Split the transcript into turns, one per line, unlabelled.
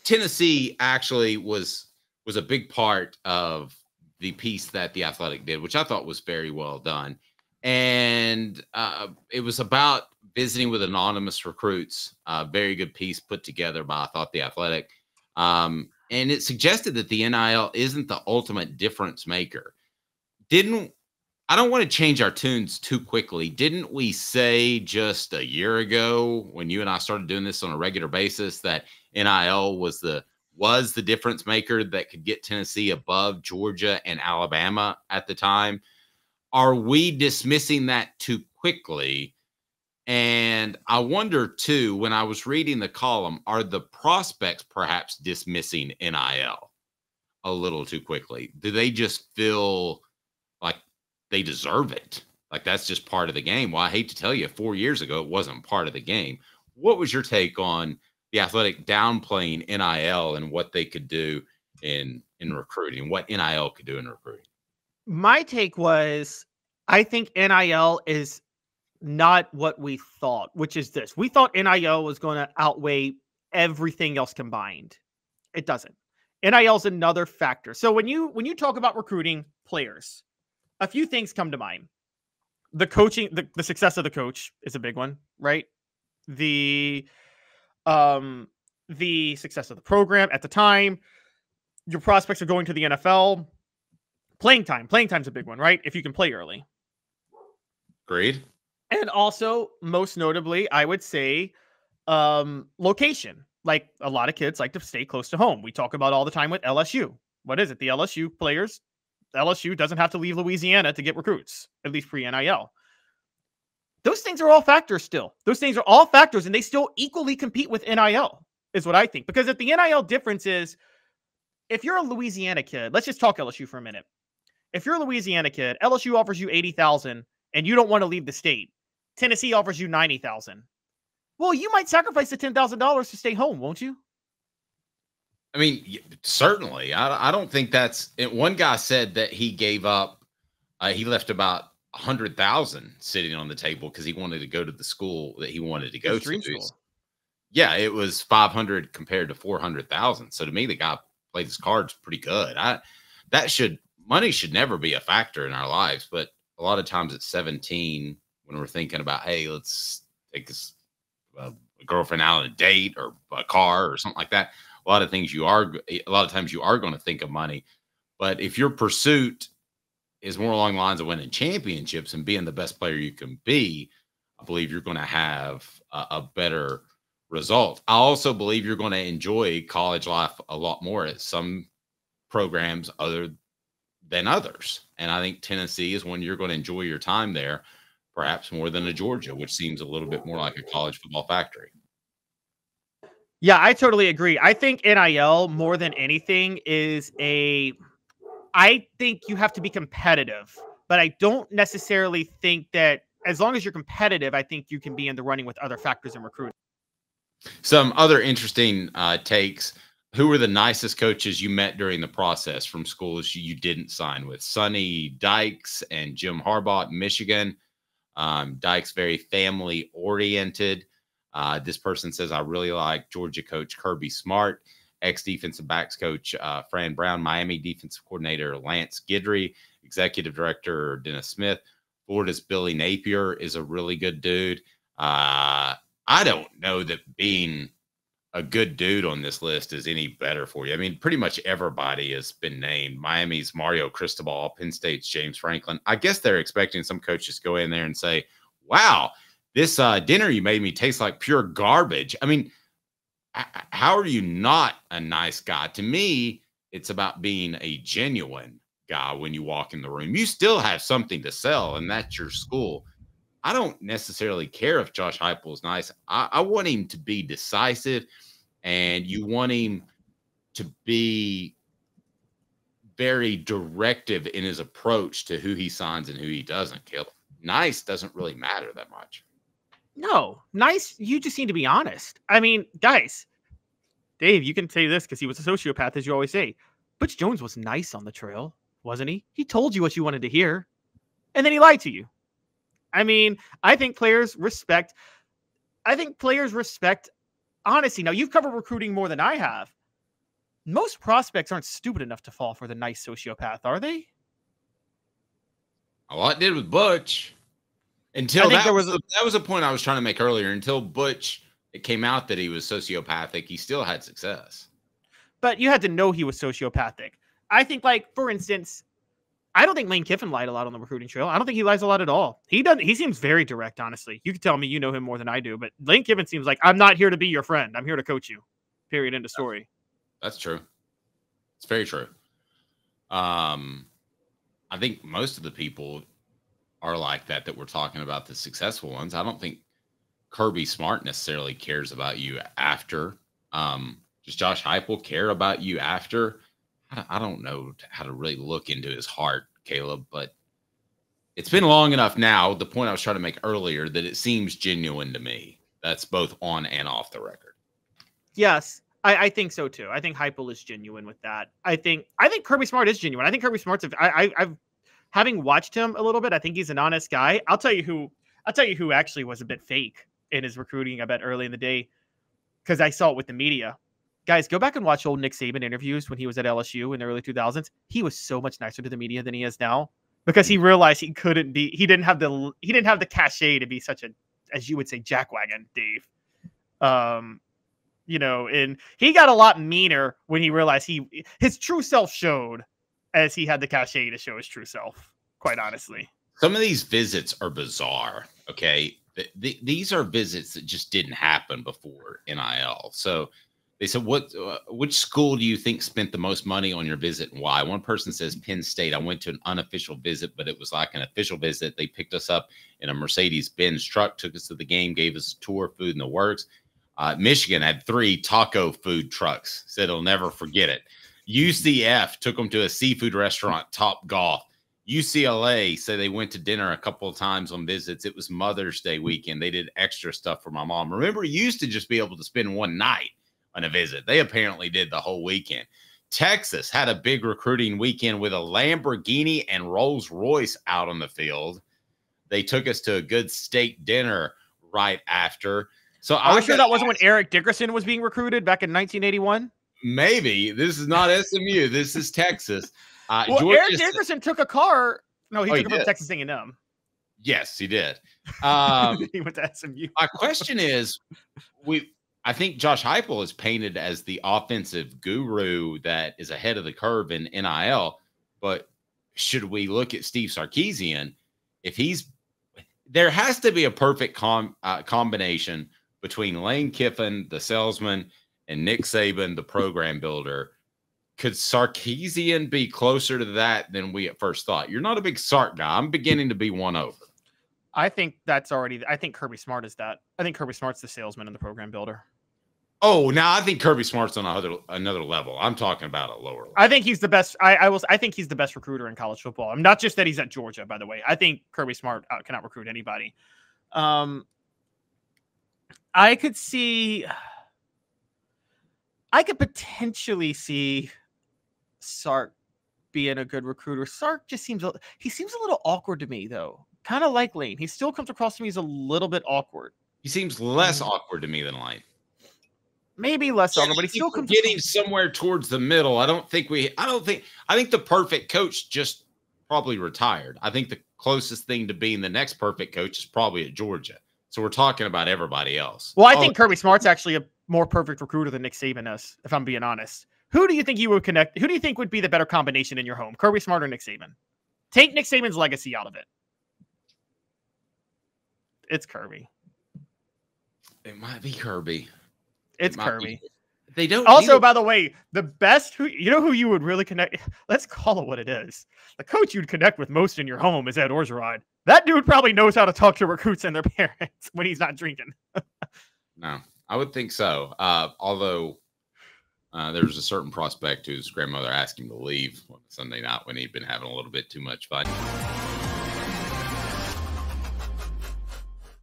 Tennessee actually was a big part of the piece that The Athletic did, which I thought was very well done. And it was about visiting with anonymous recruits. Very good piece put together by, I thought, The Athletic. And it suggested that the NIL isn't the ultimate difference maker. I don't want to change our tunes too quickly. Didn't we say just a year ago when you and I started doing this on a regular basis that NIL was the difference maker that could get Tennessee above Georgia and Alabama at the time? Are we dismissing that too quickly? And I wonder too, when I was reading the column, are the prospects perhaps dismissing NIL a little too quickly? Do they just feel like they deserve it? Like that's just part of the game. Well, I hate to tell you, 4 years ago, it wasn't part of the game. What was your take on the Athletic downplaying NIL and what they could do in recruiting, what NIL could do in recruiting?
My take was, I think NIL is not what we thought, which is this. We thought NIL was going to outweigh everything else combined. It doesn't. NIL is another factor. So when you talk about recruiting players, a few things come to mind. The coaching, the success of the coach is a big one, right? The success of the program at the time. Your prospects are going to the NFL. Playing time's a big one, right? If you can play early.
Agreed.
And also, most notably, I would say location. Like a lot of kids like to stay close to home. We talk about all the time with LSU. What is it? The LSU players, LSU doesn't have to leave Louisiana to get recruits, at least pre-NIL. Those things are all factors still. Those things are all factors, and they still equally compete with NIL, is what I think. Because if the NIL difference is, if you're a Louisiana kid, let's just talk LSU for a minute. If you're a Louisiana kid, LSU offers you $80,000 and you don't want to leave the state. Tennessee offers you $90,000. Well, you might sacrifice the $10,000 to stay home, won't you?
I mean, certainly. I don't think that's it. One guy said that he gave up. He left about $100,000 sitting on the table because he wanted to go to the school that he wanted to go to. Yeah, it was 500 compared to 400,000. So to me, the guy played his cards pretty good. Money should never be a factor in our lives, but a lot of times at 17, when we're thinking about, hey, let's take a girlfriend out on a date or a car or something like that. A lot of times you are going to think of money. But if your pursuit is more along the lines of winning championships and being the best player you can be, I believe you're going to have a better result. I also believe you're going to enjoy college life a lot more at some programs other than others. And I think Tennessee is one you're going to enjoy your time there, perhaps more than a Georgia, which seems a little bit more like a college football factory.
Yeah, I totally agree. I think NIL more than anything I think you have to be competitive, but I don't necessarily think that as long as you're competitive, I think you can be in the running with other factors in recruiting.
Some other interesting takes. Who were the nicest coaches you met during the process from schools you didn't sign with? Sonny Dykes and Jim Harbaugh at Michigan. Dykes very family oriented. This person says, I really like Georgia coach Kirby Smart, ex-defensive backs coach Fran Brown, Miami defensive coordinator Lance Guidry, executive director Dennis Smith. Florida's Billy Napier is a really good dude. I don't know that being a good dude on this list is any better for you. I mean, pretty much everybody has been named. Miami's Mario Cristobal, Penn State's James Franklin. I guess they're expecting some coaches to go in there and say, wow, this dinner you made me taste like pure garbage. I mean, how are you not a nice guy? To me, it's about being a genuine guy when you walk in the room. You still have something to sell, and that's your school. I don't necessarily care if Josh Heupel is nice. I want him to be decisive, and you want him to be very directive in his approach to who he signs and who he doesn't. Nice doesn't really matter that much.
No, nice. You just need to be honest. I mean, guys, Dave, you can say this because he was a sociopath, as you always say. Butch Jones was nice on the trail, wasn't he? He told you what you wanted to hear, and then he lied to you. I mean, I think players respect honestly, now you've covered recruiting more than I have. Most prospects aren't stupid enough to fall for the nice sociopath, are they?
A lot did with Butch. Until
that
was a point I was trying to make earlier. Until Butch, it came out that he was sociopathic. He still had success.
But you had to know he was sociopathic. I think, like, for instance, I don't think Lane Kiffin lied a lot on the recruiting trail. I don't think he lies a lot at all. He doesn't. He seems very direct, honestly. You can tell me you know him more than I do, but Lane Kiffin seems like, I'm not here to be your friend. I'm here to coach you. Period. End of story.
That's true. It's very true. I think most of the people are like that we're talking about, the successful ones. I don't think Kirby Smart necessarily cares about you after. Does Josh Heupel care about you after? I don't know how to really look into his heart, Caleb, but it's been long enough now, the point I was trying to make earlier, that it seems genuine to me. That's both on and off the record.
Yes, I think so too. I think Heupel is genuine with that. I think Kirby Smart is genuine. I think Kirby Smart's I've having watched him a little bit, I think he's an honest guy. I'll tell you who actually was a bit fake in his recruiting, I bet, early in the day, because I saw it with the media. Guys, go back and watch old Nick Saban interviews when he was at LSU in the early 2000s. He was so much nicer to the media than he is now, because he realized he didn't have the cachet to be such a, as you would say, jackwagon, Dave. And he got a lot meaner when he realized his true self showed, as he had the cachet to show his true self, quite honestly.
Some of these visits are bizarre, okay? These are visits that just didn't happen before NIL. So they said, which school do you think spent the most money on your visit and why? One person says Penn State. I went to an unofficial visit, but it was like an official visit. They picked us up in a Mercedes-Benz truck, took us to the game, gave us a tour, food in the works. Michigan had 3 taco food trucks. Said he'll never forget it. UCF took them to a seafood restaurant, Top Golf. UCLA said they went to dinner a couple of times on visits. It was Mother's Day weekend. They did extra stuff for my mom. Remember, you used to just be able to spend one night on a visit. They apparently did the whole weekend. Texas had a big recruiting weekend with a Lamborghini and Rolls Royce out on the field. They took us to a good steak dinner right after. So
are we sure that wasn't when Eric Dickerson was being recruited back in 1981?
Maybe. This is not SMU. This is Texas.
Well, Eric Dickerson took a car. No, he took it from Texas A&M.
Yes, he did.
He went to SMU.
My question is, I think Josh Heupel is painted as the offensive guru that is ahead of the curve in NIL, but should we look at Steve Sarkisian? There has to be a perfect combination between Lane Kiffin, the salesman, and Nick Saban, the program builder. Could Sarkisian be closer to that than we at first thought? You're not a big Sark guy. I'm beginning to be won over.
I think Kirby Smart is that. I think Kirby Smart's the salesman and the program builder.
Oh, now I think Kirby Smart's on another level. I'm talking about a lower level.
I think he's the best. I think he's the best recruiter in college football. I'm not just that he's at Georgia, by the way. I think Kirby Smart cannot recruit anybody. I could potentially see Sark being a good recruiter. Sark just seems a little awkward to me, though. Kind of like Lane. He still comes across to me as a little bit awkward.
He seems less awkward to me than Lane.
Maybe less awkward, but he still comes
getting somewhere towards the middle. I think the perfect coach just probably retired. I think the closest thing to being the next perfect coach is probably at Georgia. So we're talking about everybody else.
Well, I think Kirby Smart's actually a more perfect recruiter than Nick Saban is, if I'm being honest. Who do you think you would connect? Who do you think would be the better combination in your home? Kirby Smart or Nick Saban? Take Nick Saban's legacy out of it. It's Kirby.
It might be Kirby.
It's Kirby.
They don't.
Also, by the way, the best who you would really connect. Let's call it what it is. The coach you'd connect with most in your home is Ed Orgeron. That dude probably knows how to talk to recruits and their parents when he's not drinking.
No, I would think so. Although there was a certain prospect whose grandmother asked him to leave on Sunday night when he'd been having a little bit too much fun.